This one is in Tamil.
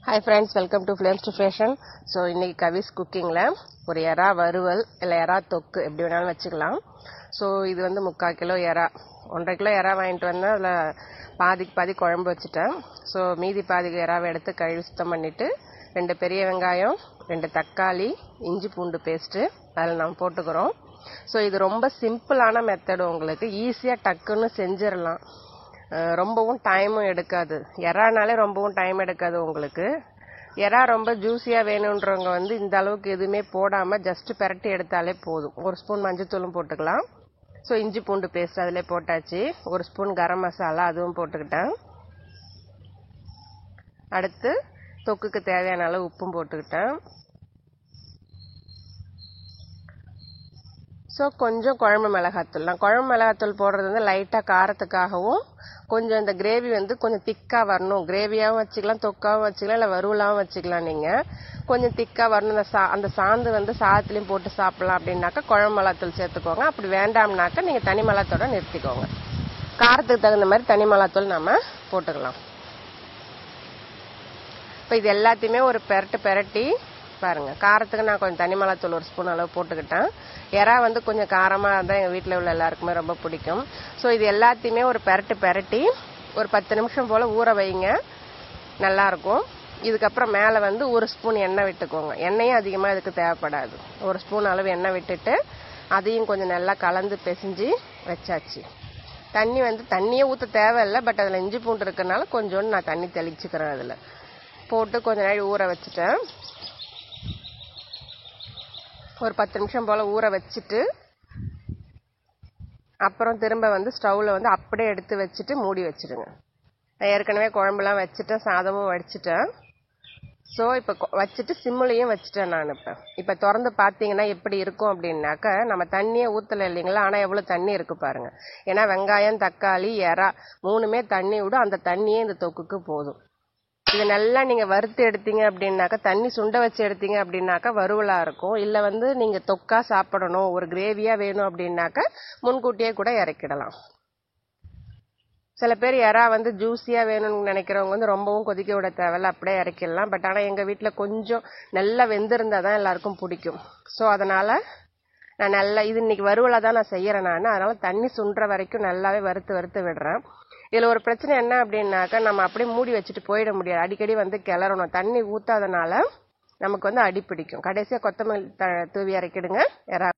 Hi friends, welcome to Flames to Fashion. So இன்னைக்கு கவிஸ் குக்கிங்ல ஒரு எறா வறுவல் இல்ல எறா தொக்கு எப்படி வேணாலும் வச்சுக்கலாம். ஸோ இது வந்து 3/4 கிலோ எறா, 1.5 கிலோ எறா வாங்கிட்டு வந்தேன். அதில் பாதிக்கு பாதி குழம்பு வச்சுட்டேன். ஸோ மீதி பாதி எறாவை எடுத்து கழுவி சுத்தம் பண்ணிட்டு 2 பெரிய வெங்காயம், 2 தக்காளி, இஞ்சி பூண்டு பேஸ்ட்டு அதில் நம்ம போட்டுக்கிறோம். ஸோ இது ரொம்ப சிம்பிளான மெத்தடு, உங்களுக்கு ஈஸியாக டக்குன்னு செஞ்சிடலாம். ரொம்பவும் டைமும் எடுக்காது. எறானாலே ரொம்பவும் டைம் எடுக்காது உங்களுக்கு. எறா ரொம்ப ஜூஸியாக வேணுன்றவங்க வந்து இந்த அளவுக்கு எதுவுமே போடாமல் ஜஸ்ட் பெரட்டி எடுத்தாலே போதும். 1 ஸ்பூன் மஞ்சத்தூளும் போட்டுக்கலாம். ஸோ இஞ்சி பூண்டு பேஸ்ட் அதிலே போட்டாச்சு. 1 ஸ்பூன் கரம் மசாலா அதுவும் போட்டுக்கிட்டேன். அடுத்து தொக்குக்கு தேவையான அளவு உப்பும் போட்டுக்கிட்டேன். ஸோ கொஞ்சம் குழம்பு மிளகாத்தூள், நான் குழம்பு மிளகாத்தூள் போடுறது வந்து லைட்டாக காரத்துக்காகவும், கொஞ்சம் இந்த கிரேவி வந்து கொஞ்சம் திக்காக வரணும். கிரேவியாகவும் வச்சுக்கலாம், தொக்காவும் வச்சுக்கலாம், இல்லை வறுவலாகவும் வச்சுக்கலாம். நீங்கள் கொஞ்சம் திக்காக வரணும், அந்த சாந்து வந்து சாதத்துலேயும் போட்டு சாப்பிட்லாம் அப்படின்னாக்கா குழம்பு மிளகாத்தூள் சேர்த்துக்கோங்க. அப்படி வேண்டாம்னாக்கா நீங்கள் தனி மிளகாத்தோட நிறுத்திக்கோங்க. காரத்துக்கு தகுந்த மாதிரி தனி மிளகாத்தூள் நம்ம போட்டுக்கலாம். இப்போ இது எல்லாத்தையுமே ஒரு பெரட்டி பாருங்க. காரத்துக்கு நான் கொஞ்சம் தனி மிளகாத்தூள் 1 ஸ்பூன் அளவு போட்டுக்கிட்டேன். எறா வந்து கொஞ்சம் காரமாக இருந்தால் எங்கள் வீட்டில் உள்ள எல்லாருக்குமே ரொம்ப பிடிக்கும். ஸோ இது எல்லாத்தையுமே ஒரு பெரட்டி ஒரு 10 நிமிஷம் போல் ஊற வைங்க, நல்லாயிருக்கும். இதுக்கப்புறம் மேலே வந்து 1 ஸ்பூன் எண்ணெய் விட்டுக்கோங்க. எண்ணெயும் அதிகமாக இதுக்கு தேவைப்படாது. 1 ஸ்பூன் அளவு எண்ணெய் விட்டுட்டு அதையும் கொஞ்சம் நல்லா கலந்து பிசைஞ்சு வச்சாச்சு. தண்ணி வந்து தண்ணியே ஊற்ற தேவையில்லை, பட் அதில் இஞ்சி பூண்டு இருக்கிறனால கொஞ்சோண்டு நான் தண்ணி தெளிச்சுக்கிறேன். அதில் போட்டு கொஞ்ச நேரம் ஊற வச்சுட்டேன். ஒரு 10 நிமிஷம் போல் ஊற வச்சுட்டு அப்புறம் திரும்ப வந்து ஸ்டவ்வில் வந்து அப்படியே எடுத்து வச்சுட்டு மூடி வச்சுடுங்க. நான் ஏற்கனவே குழம்புலாம் வச்சுட்டேன், சாதமும் வடிச்சிட்டேன். ஸோ இப்போ வச்சுட்டு சிம்முலையும் வச்சுட்டேன் நான். இப்போ திறந்து பார்த்தீங்கன்னா எப்படி இருக்கும் அப்படின்னாக்கா, நம்ம தண்ணியே ஊற்றலை இல்லைங்களா, ஆனால் எவ்வளோ தண்ணி இருக்கு பாருங்கள். ஏன்னா வெங்காயம், தக்காளி, எறா 3மே தண்ணி விடும். அந்த தண்ணியே இந்த தொக்குக்கு போதும். இது நல்லா நீங்கள் வறுத்து எடுத்தீங்க அப்படின்னாக்கா, தண்ணி சுண்ட வச்சு எடுத்தீங்க அப்படின்னாக்கா வறுவலாக இருக்கும். இல்லை வந்து நீங்கள் தொக்கா சாப்பிடணும், ஒரு கிரேவியாக வேணும் அப்படின்னாக்கா முன்கூட்டியே கூட இறக்கிடலாம். சில பேர் எறா வந்து ஜூஸியாக வேணும்னு நினைக்கிறவங்க வந்து ரொம்பவும் கொதிக்க விட தேவையில்ல, அப்படியே இறக்கிடலாம். பட் ஆனால் எங்கள் வீட்டில் கொஞ்சம் நல்லா வெந்திருந்தால் தான் எல்லாருக்கும் பிடிக்கும். ஸோ அதனால் நான் நல்லா இது இன்னைக்கு வறுவலாக தான் நான் செய்கிறேன் நான். அதனால் தண்ணி சுண்டுற வரைக்கும் நல்லாவே வறுத்து விடுறேன். இதில் ஒரு பிரச்சனை என்ன அப்படின்னாக்கா, நம்ம அப்படியே மூடி வச்சுட்டு போயிட முடியாது. அடிக்கடி வந்து கிளறணும். தண்ணி ஊற்றாதனால நமக்கு வந்து அடி பிடிக்கும். கடைசியாக கொத்தமல்லி தூவி இறக்கிடுங்க எறா.